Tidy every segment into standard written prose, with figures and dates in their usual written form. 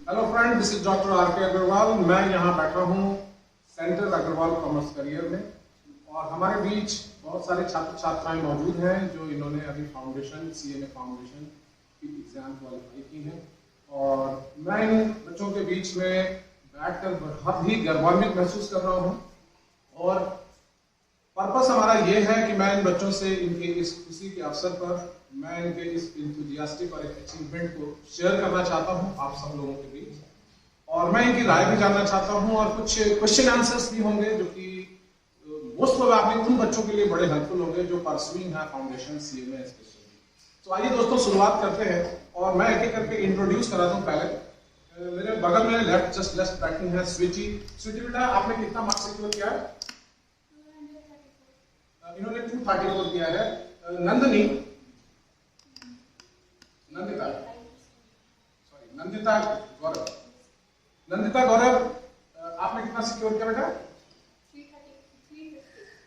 Hello friend, this is doctor R के अग्रवाल। मैं यहाँ बैठा हूँ सेंटर अग्रवाल कॉमर्स करियर में और हमारे बीच बहुत सारे छात्र छात्राएं मौजूद हैं जो इन्होंने अभी फाउंडेशन सीएमए फाउंडेशन की एग्जाम क्वालिफाई की है। और मैं इन बच्चों के बीच में बैठकर बहुत ही गर्वान्वित महसूस कर रहा हूँ और पर्पस हमारा ये है कि मैं इन बच्चों से इनके इस खुशी के अवसर पर मैं इनके इस इंथुजियास्टिक और अचीवमेंट को शेयर करना चाहता हूं आप सब लोगों के बीच, और मैं इनकी राय भी जानना चाहता हूं और कुछ क्वेश्चन आंसर्स भी होंगे जो कि मोस्ट प्रोबेबली उन बच्चों के लिए बड़े हेल्पफुल होंगे जो परसुइंग है फाउंडेशन सीएमए स्पेशली। तो आइए दोस्तों शुरुआत करते हैं और मैं एक एक करके इंट्रोड्यूस करा दूं। पहले मेरे बगल में जस्ट लेफ्ट बैठी है स्वीटी। स्वीटी बेटा, आपने कितना मार्क्स सिक्योर किया है? इन्होंने 234 किया है। नंदिता गौरव, नंदिता गौरव, आपने कितना सिक्योर किया बेटा?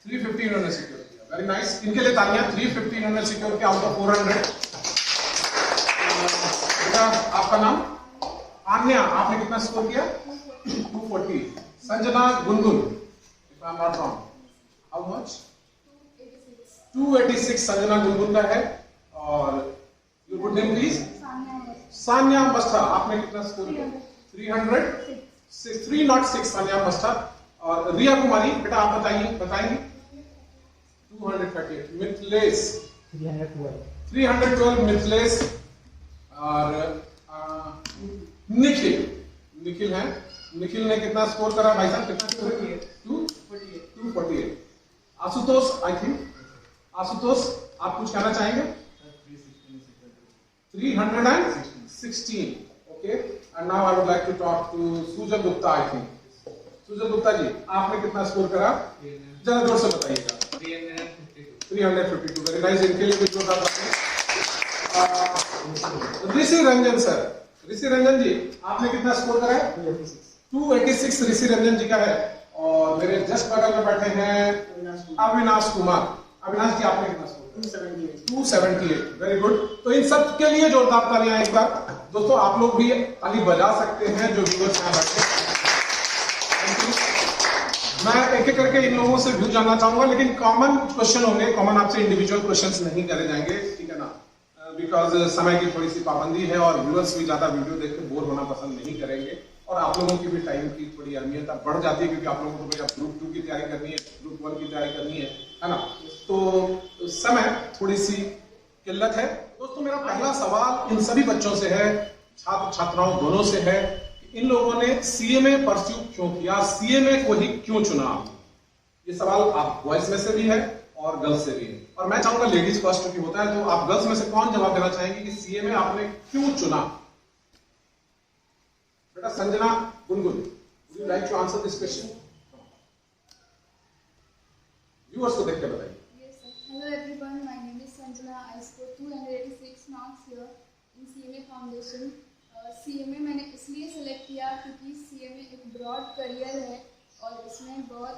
350 इन्होंने सिक्योर किया। वेरी नाइस, इनके लिए तालियां। 350 इन्होंने सिक्योर किया आउट ऑफ 400। बेटा आपका नाम? आन्या, आपने कितना स्कोर किया? 240। Sanjana Gungun, if I am not wrong, how much? 286 Sanjana Gungun का है। और your good name please? Sanya Mastha, आपने कितना स्कोर किया? 306 सान्या मस्था। और रिया कुमारी, बेटा आप बताएंगे? 238 मिथिलेश, 312 मिथिलेश। और निखिल है। निखिल ने कितना स्कोर करा भाई साहब? कितना स्कोर किया? 248। आशुतोष, आई थिंक आशुतोष आप कुछ कहना चाहेंगे? 316। Okay, and now I would like to talk to Sujan Gupta. I think Sujan Gupta ji, आपने कितना स्कोर करा? जरा जोर से बताइएगा। 352। वेरी नाइस, इनके लिए कुछ जोरदार बताइए। ऋषि रंजन सर, ऋषि रंजन जी आपने कितना स्कोर करा है? 286 ऋषि रंजन जी का है। और मेरे जस्ट बगल में बैठे हैं अविनाश कुमार। अविनाश जी आपने कितना स्कोर? 278। Very good. तो इन सब के लिए जोरदार तालियां एक बार। दोस्तों आप लोग भी ताली बजा सकते हैं जो व्यूअर्स यहाँ बैठे। मैं एक एक करके इन लोगों से व्यू जानना चाहूंगा, लेकिन कॉमन क्वेश्चन होंगे, कॉमन आपसे इंडिविजुअल क्वेश्चंस नहीं करे जाएंगे, ठीक है ना? बिकॉज समय की थोड़ी सी पाबंदी है और व्यूअर्स भी ज्यादा वीडियो देख के बोर होना पसंद नहीं करेंगे और आप लोगों की भी टाइम की थोड़ी अहमियत बढ़ जाती है क्योंकि आप लोगों को ग्रुप 2 की तैयारी करनी है, ग्रुप 1 की तैयारी करनी है ना? तो समय थोड़ी सी किल्लत है। दोस्तों मेरा पहला सवाल इन सभी बच्चों से है, छात्र छात्राओं दोनों से है, कि इन लोगों ने सीएमए परस्यू क्यों किया, सीएमए को ही क्यों चुना? ये सवाल आप बॉयज में से भी है और गर्ल्स से भी है, और मैं चाहूंगा लेडीज फर्स्ट क्योंकि होता है। तो आप गर्ल्स में से कौन जवाब देना चाहेंगे कि सीएमए आपने क्यों चुना? बेटा Sanjana Gungun, would you like to answer this question? Viewers को देख के बताइए। Yes, sir. Hello everyone, my name is Sanjana. I scored 286 marks here in CMA Foundation. CMA मैंने इसलिए सेलेक्ट किया क्योंकि CMA एक ब्रॉड करियर है और इसमें बहुत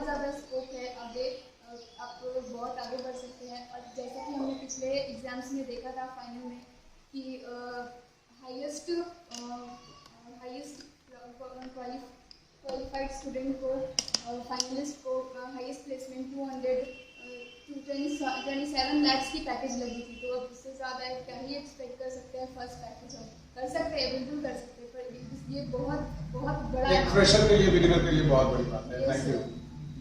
ज़्यादा स्कोप है। आगे आप बहुत आगे बढ़ सकते हैं। और जैसा कि हमने पिछले एग्जाम्स में देखा था फाइनल में कि हाईएस्ट क्वालिफाइड स्टूडेंट को फाइनलिस्ट को हाईएस्ट प्लेसमेंट 227 लाख की पैकेज लगी थी। तो अब इससे ज़्यादा क्या ही एक्सपेक्ट कर सकते हैं? फर्स्ट पैकेज हम कर सकते हैं, बिल्कुल कर सकते हैं, पर ये बहुत बड़ा एक फ्रेशर के लिए, बिगिनर के लिए बहुत बड़ी बात है। Thank you.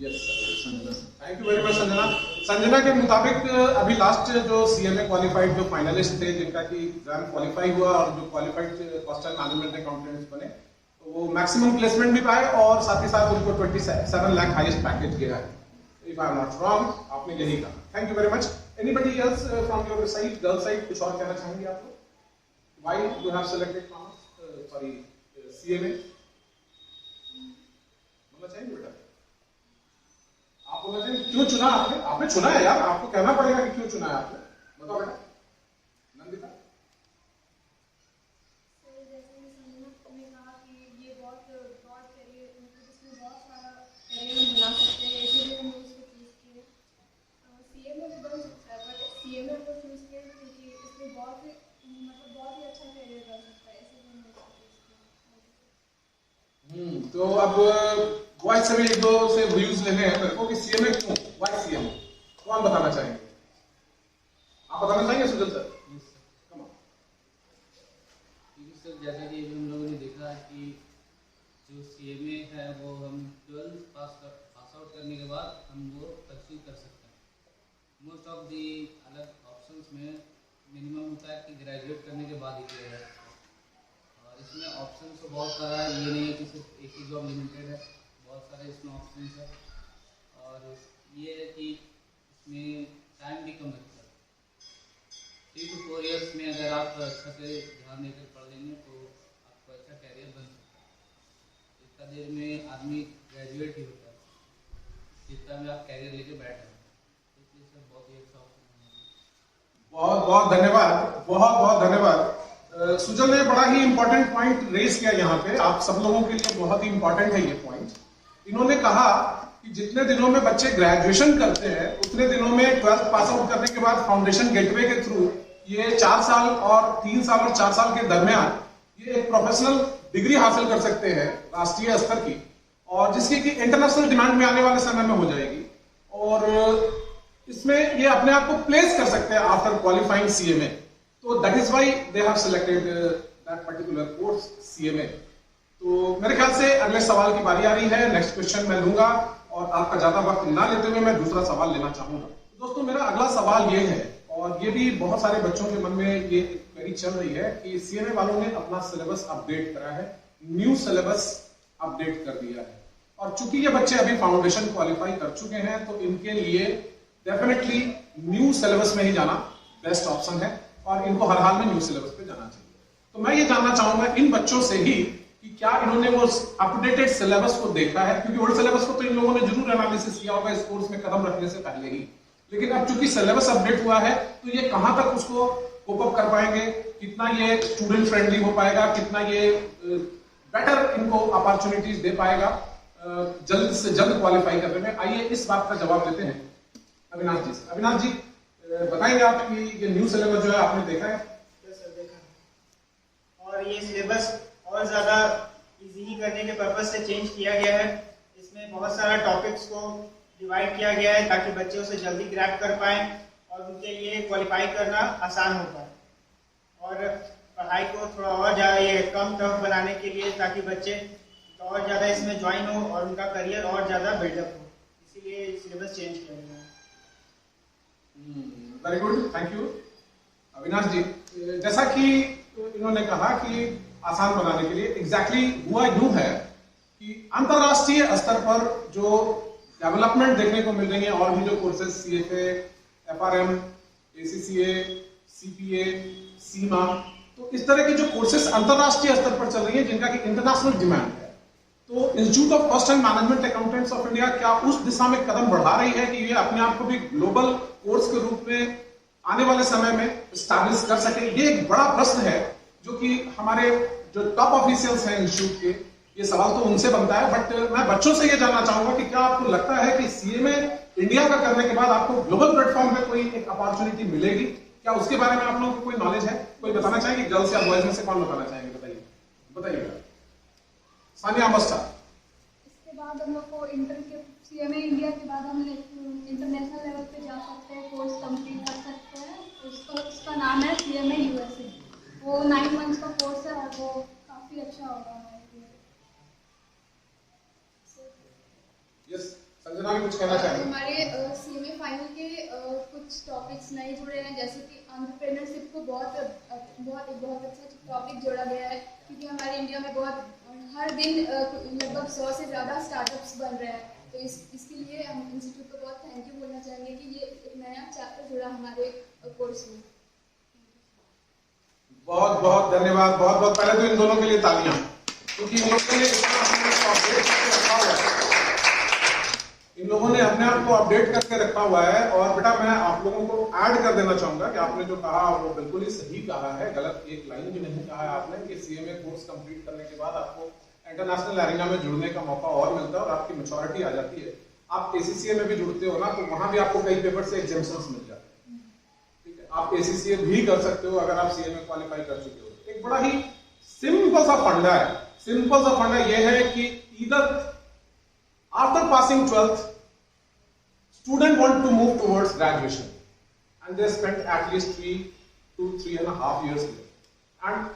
Yes sir, thank you very much Sanjana. Sanjana के मुताबिक अभी लास्ट जो सीएमए क्वालिफाइड जो फाइनलिस्ट थे जिनका कि एग्जाम क्वालिफाई हुआ और जो qualified cost and management accountants बने, तो वो मैक्सिमम प्लेसमेंट भी पाए और साथ ही साथ उनको 27 लाख हाईएस्ट पैकेज गिरा है। If I am not wrong, आपने यही कहा। Thank you very much. Anybody else from your side, girl side, कुछ और कहना चाहेंगे आप लोग? Why you have selected commerce, sorry CMA? बोलना चाहिए बेटा, आप बोलना चाहिए क्यों चुना आपने? आपने चुना है यार, आपको कहना पड़ेगा कि क्यों चुना है आपने। बताओ बेटा। नंदिता? जैसे संजना ने कहा कि ये बहुत ब्रॉड करियर, मतलब इसमें बहुत सारा करियर बना सकते हैं, इसीलिए हमने इसको चूज़ किया। सीएमए भी बन सकता है, बट सीएमए को चूज़ किया क्योंकि इसमें बहुत ही अच्छा करियर बन सकता है, इसीलिए हमने इसको चूज़ तो अब वॉइस से भी एक दो से व्यूज लेने हैं मेरे को कि सीएमए क्यों, वाई सीएमए, कौन बताना चाहेंगे? आप बताना चाहेंगे सुजल सर? क्योंकि सर जैसा कि हम लोगों ने देखा कि जो सीएमए है वो हम 12th पास आउट करने के बाद हम वो परस्यू कर सकते हैं। मोस्ट ऑफ दी अलग ऑप्शंस में मिनिमम होता है कि ग्रेजुएट करने के बाद ही किया जाए, और इसमें ऑप्शन तो बहुत सारा है, ये नहीं है कि सिर्फ एक ही जॉब लिमिटेड है, बहुत सारे इसमें ऑप्शन है। और ये है कि इसमें टाइम भी कम लगता है। 3 to 4 ईयर्स में अगर आप अच्छा से ध्यान देकर पढ़ लेंगे तो आपको अच्छा कैरियर बन सकता है। इतना देर में आदमी ग्रेजुएट ही होता है जितना में आप कैरियर लेके बैठ रहे हैं, इसलिए सर बहुत ही अच्छा ऑप्शन है। बहुत बहुत धन्यवाद, बहुत बहुत धन्यवाद। सुजल ने बड़ा ही इंपॉर्टेंट पॉइंट रेज किया यहाँ पे, आप सब लोगों के लिए बहुत ही इंपॉर्टेंट है ये पॉइंट। इन्होंने कहा कि जितने दिनों में बच्चे ग्रेजुएशन करते हैं उतने दिनों में 12th पास आउट करने के बाद फाउंडेशन गेटवे के थ्रू ये 4 साल और 3 साल और 4 साल के दरमियान ये एक प्रोफेशनल डिग्री हासिल कर सकते हैं राष्ट्रीय स्तर की, और जिसकी कि इंटरनेशनल डिमांड में आने वाले समय में हो जाएगी। और इसमें ये अपने आप को प्लेस कर सकते हैं आफ्टर क्वालिफाइंग सीएमए। तो that is why they have selected that particular course CMA. तो मेरे ख्याल से अगले सवाल की बारी आ रही है, नेक्स्ट क्वेश्चन मैं लूंगा और आपका ज्यादा वक्त ना लेते हुए मैं दूसरा सवाल लेना चाहूंगा। दोस्तों मेरा अगला सवाल ये है, और ये भी बहुत सारे बच्चों के मन में ये क्वेरी चल रही है कि सीएमए वालों ने अपना सिलेबस अपडेट करा है, न्यू सिलेबस अपडेट कर दिया है, और चूंकि ये बच्चे अभी फाउंडेशन क्वालिफाई कर चुके हैं तो इनके लिए डेफिनेटली न्यू सिलेबस में ही जाना बेस्ट ऑप्शन है, और इनको हर हाल में न्यू सिलेबस पे जाना चाहिए। तो मैं ये जानना चाहूंगा इन बच्चों से ही कि क्या इन्होंने वो अपडेटेड सिलेबस को देखा है, क्योंकि ओल्ड सिलेबस को तो इन लोगों ने जरूर एनालिसिस किया होगा इस कोर्स में कदम रखने से पहले ही, लेकिन अब चूंकि सिलेबस अपडेट हुआ है तो ये कहां तक उसको कोप अप कर पाएंगे, कितना ये स्टूडेंट फ्रेंडली हो पाएगा, कितना ये बेटर इनको अपॉर्चुनिटीज दे पाएगा जल्द से जल्द क्वालिफाई करने में। आइए इस बात का जवाब देते हैं अविनाश जी से। अविनाश जी बताएंगे आप कि ये न्यू सिलेबस जो है आपने देखा है? सर देखा, और ये सिलेबस और ज्यादा इजी करने के पर्पज से चेंज किया गया है। इसमें बहुत सारा टॉपिक्स को डिवाइड किया गया है ताकि बच्चे उसे जल्दी ग्रैब कर पाएं और उनके लिए क्वालिफाई करना आसान हो पाए, और पढ़ाई को थोड़ा और ज़्यादा ये कम टफ बनाने के लिए ताकि बच्चे और ज़्यादा इसमें ज्वाइन हो और उनका करियर और ज़्यादा बिल्डअप हो, इसीलिए सिलेबस चेंज किया गया है। Very good, thank you Avinash ji. जैसा कि इन्होंने कहा कि आसान बनाने के लिए एग्जैक्टली हुआ यूं है कि अंतरराष्ट्रीय स्तर पर जो डेवलपमेंट देखने को मिल रही है, और भी जो courses CFA, FRM, ACCA, CPA, सीमा, तो इस तरह के जो कोर्सेज अंतरराष्ट्रीय स्तर पर चल रही है जिनका कि इंटरनेशनल डिमांड है, तो institute of cost and management accountants of India क्या उस दिशा में कदम बढ़ा रही है कि ये अपने आप को भी ग्लोबल कोर्स के रूप में आने वाले समय में स्टैब्लिश कर सके? ये एक बड़ा प्रश्न है जो कि हमारे जो टॉप ऑफिशियल्स हैं इंस्टीट्यूट के, ये सवाल तो उनसे बनता है, बट मैं बच्चों से ये जानना चाहूंगा कि क्या आपको लगता है कि सीएमए इंडिया का करने के बाद आपको ग्लोबल प्लेटफॉर्म पे कोई एक अपॉर्चुनिटी मिलेगी? क्या उसके बारे में आप लोगों को कोई नॉलेज है? कोई बताना चाहेंगे? गर्ल्स या बॉयज में से कौन बताना चाहेंगे? बताइए बताइएगा। सानिया मस्ता। इसके बाद हम लोग को इंटर के सीएमए इंडिया के बाद हम इंटरनेशनल लेवल पे जा सकते हैं, कोर्स कंप्लीट कर सकते हैं। उसका नाम है सीएमए यूएसए। वो 9 मंथ्स का कोर्स है और वो काफ़ी अच्छा होगा हमारे लिए। यस, संजना भी कुछ कहना चाहेंगे? हमारे सीएमए फाइनल के कुछ टॉपिक्स नए जुड़े हैं, जैसे कि एंटरप्रेन्योरशिप को बहुत अच्छा टॉपिक जोड़ा गया है, क्योंकि हमारे इंडिया में हर दिन लगभग 100 से ज़्यादा स्टार्टअप्स बन रहे हैं। तो इसके लिए हम इंस्टीट्यूट को बहुत थैंक यू बोलना चाहेंगे कि ये एक नया चैप्टर जुड़ा हमारे कोर्स में। बहुत बहुत धन्यवाद, बहुत बहुत पहले तो इन दोनों के लिए तालियां, क्योंकि इन लोगों ने अपने आप को अपडेट करके रखा हुआ है। और बेटा मैं आप लोगों को ऐड कर देना चाहूंगा कि आपने जो कहा वो बिल्कुल ही सही कहा है, गलत एक लाइन भी नहीं कहा है आपने कि सीएमए कोर्स कंप्लीट करने के बाद आपको इंटरनेशनल एरिना में जुड़ने का मौका और मिलता है और आपकी मैच्योरिटी आ जाती है। आप एसीसीए में भी जुड़ते हो ना, तो वहां भी आपको कई पेपर से एग्जाम्शंस मिल जाते हैं, ठीक है? आप एसीसीए भी कर सकते हो अगर आप सीएमए क्वालिफाई कर चुके हो। एक बड़ा ही सिंपल सा फंडा है, सिंपल सा फंडा ये है कि either after passing 12th, student want to move towards graduation, and they spent at least 3 to 3.5 years there. And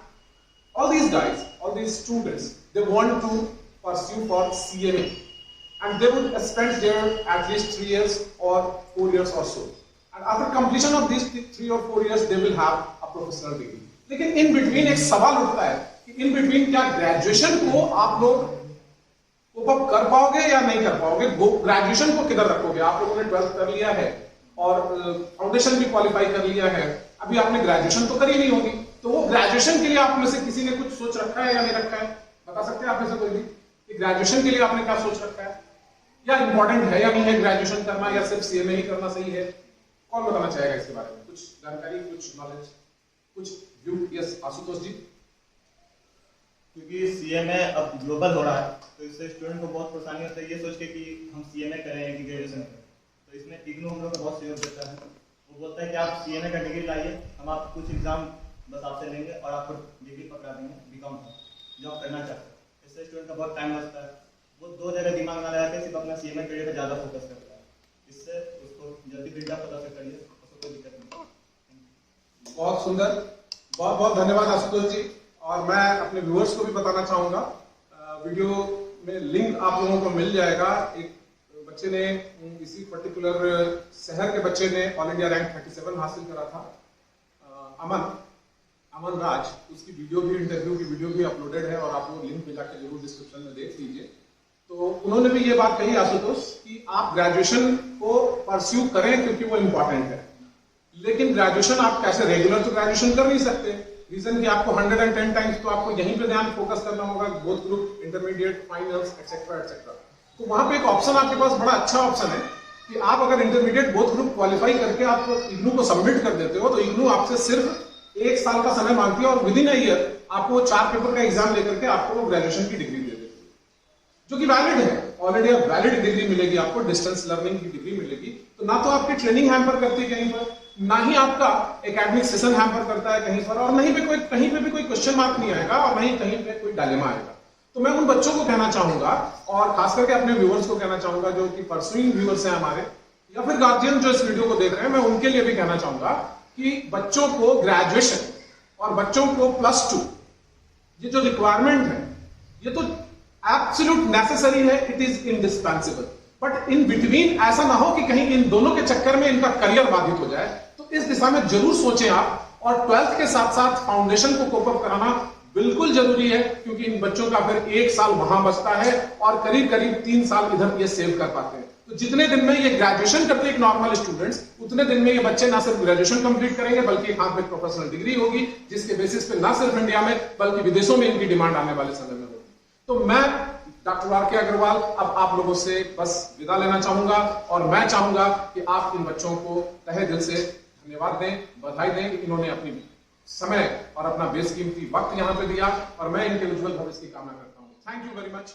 all these guys, all these students, they want to pursue for CMA, and they would spend there at least 3 years or 4 years or so. And after completion of these 3 or 4 years, they will have a professional degree. लेकिन in between एक सवाल उठता है कि in between क्या graduation को आप लोग कोप अप कर पाओगे या नहीं कर पाओगे? ग्रेजुएशन को किधर रखोगे? आप लोगों ने 12th कर लिया है और फाउंडेशन भी क्वालिफाई कर लिया है, अभी आपने ग्रेजुएशन तो करी नहीं होगी, तो वो ग्रेजुएशन के लिए आप में से किसी ने कुछ सोच रखा है या नहीं रखा है? बता सकते हैं आप में से कोई भी कि ग्रेजुएशन के लिए आपने क्या सोच रखा है, या इंपॉर्टेंट है या नहीं है ग्रेजुएशन करना, या सिर्फ सीएमए ही करना सही है? कौन बताना चाहेगा इसके बारे में? कुछ जानकारी, कुछ नॉलेज, कुछ व्यू? यस, आशुतोष जी। क्योंकि सीएमए अब ग्लोबल हो रहा है, तो इससे स्टूडेंट को बहुत परेशानी होती है ये सोच के कि हम सीएमए करें कि ग्रेजुएशन करें। तो इसमें इग्नू हम लोग का बहुत सहयोग देता है। वो बोलता है कि आप सीएमए का डिग्री लाइए, हम आपको कुछ एग्जाम बस आपसे लेंगे और आपको डिग्री पकड़ा देंगे बीकॉम का, जो आप करना चाहते हैं। इससे स्टूडेंट का बहुत टाइम बचता है, वो 2 जगह दिमाग ना लगा के सिर्फ अपना सीएमए करियर पर ज़्यादा फोकस करता है। इससे उसको जल्दी बिल्डअप पता से करिए, उसको कोई दिक्कत नहीं। बहुत सुंदर, बहुत बहुत धन्यवाद आशुतोष जी। और मैं अपने व्यूअर्स को भी बताना चाहूंगा, वीडियो में लिंक आप लोगों को मिल जाएगा। एक बच्चे ने, इसी पर्टिकुलर शहर के बच्चे ने ऑल इंडिया रैंक 37 हासिल करा था, अमन राज, उसकी वीडियो भी, इंटरव्यू की वीडियो भी अपलोडेड है और आप लोग लिंक पे जाकर जरूर डिस्क्रिप्शन में देख लीजिए। तो उन्होंने भी ये बात कही आशुतोष कि आप ग्रेजुएशन को परस्यू करें क्योंकि वो इम्पोर्टेंट है, लेकिन ग्रेजुएशन आप कैसे, रेगुलर तो ग्रेजुएशन कर नहीं सकते। रीजन कि आपको 110 टाइम्स तो आपको यहीं पे ध्यान फोकस करना होगा, both group, intermediate, finals, etcetera etcetera. तो वहां पे एक ऑप्शन आपके पास, बड़ा अच्छा ऑप्शन है कि आप अगर इंटरमीडिएट बोथ ग्रुप क्वालिफाई करके आप इग्नू को सबमिट कर देते हो, तो इग्नू आपसे सिर्फ 1 साल का समय मांगती है और विद इन अ ईयर आपको 4 पेपर का एग्जाम लेकर के आपको ग्रेजुएशन की डिग्री दे देती है, जो कि वैलिड है। ऑलरेडी अब वैलिड डिग्री मिलेगी आपको, डिस्टेंस लर्निंग की डिग्री मिलेगी। तो ना तो आपकी ट्रेनिंग हैम्पर करती है कहीं पर, ना ही आपका एकेडमिक सेशन हैम्पर करता है कहीं पर, और कहीं पे भी कोई क्वेश्चन मार्क नहीं आएगा, और नहीं कहीं पे कोई डायलेमा आएगा। तो मैं उन बच्चों को कहना चाहूंगा, और खास करके अपने व्यूअर्स को कहना चाहूंगा जो कि परसुइंग व्यूअर्स हैं हमारे, या फिर गार्जियन जो इस वीडियो को देख रहे हैं, मैं उनके लिए भी कहना चाहूंगा कि बच्चों को ग्रेजुएशन और बच्चों को +2 ये जो रिक्वायरमेंट है, ये तो एब्सोल्यूट नेसेसरी है, it is indispensable. But in between ऐसा ना हो कि कहीं इन दोनों के चक्कर में इनका करियर बाधित हो जाए, तो इस दिशा में जरूर सोचें आप। और 12th के साथ साथ फाउंडेशन को कोप अप कराना बिल्कुल जरूरी है, क्योंकि इन बच्चों का फिर 1 साल वहां बचता है और करीब करीब 3 साल इधर ये सेव कर पाते हैं। तो जितने दिन में ये ग्रेजुएशन करते हैं एक नॉर्मल स्टूडेंट्स, उतने दिन में ये बच्चे ना सिर्फ ग्रेजुएशन कंप्लीट करेंगे, बल्कि एक हाथ में प्रोफेशनल डिग्री होगी, जिसके बेसिस पे ना सिर्फ इंडिया में बल्कि विदेशों में इनकी डिमांड आने वाले समय में होगी। तो मैं डॉक्टर आर के अग्रवाल अब आप लोगों से बस विदा लेना चाहूंगा, और मैं चाहूंगा कि आप इन बच्चों को तहे दिल से धन्यवाद दें, बधाई दें कि इन्होंने अपनी समय और अपना बेशकीमती वक्त यहां पे दिया, और मैं इनके उज्जवल भविष्य की कामना करता हूं। Thank you very much.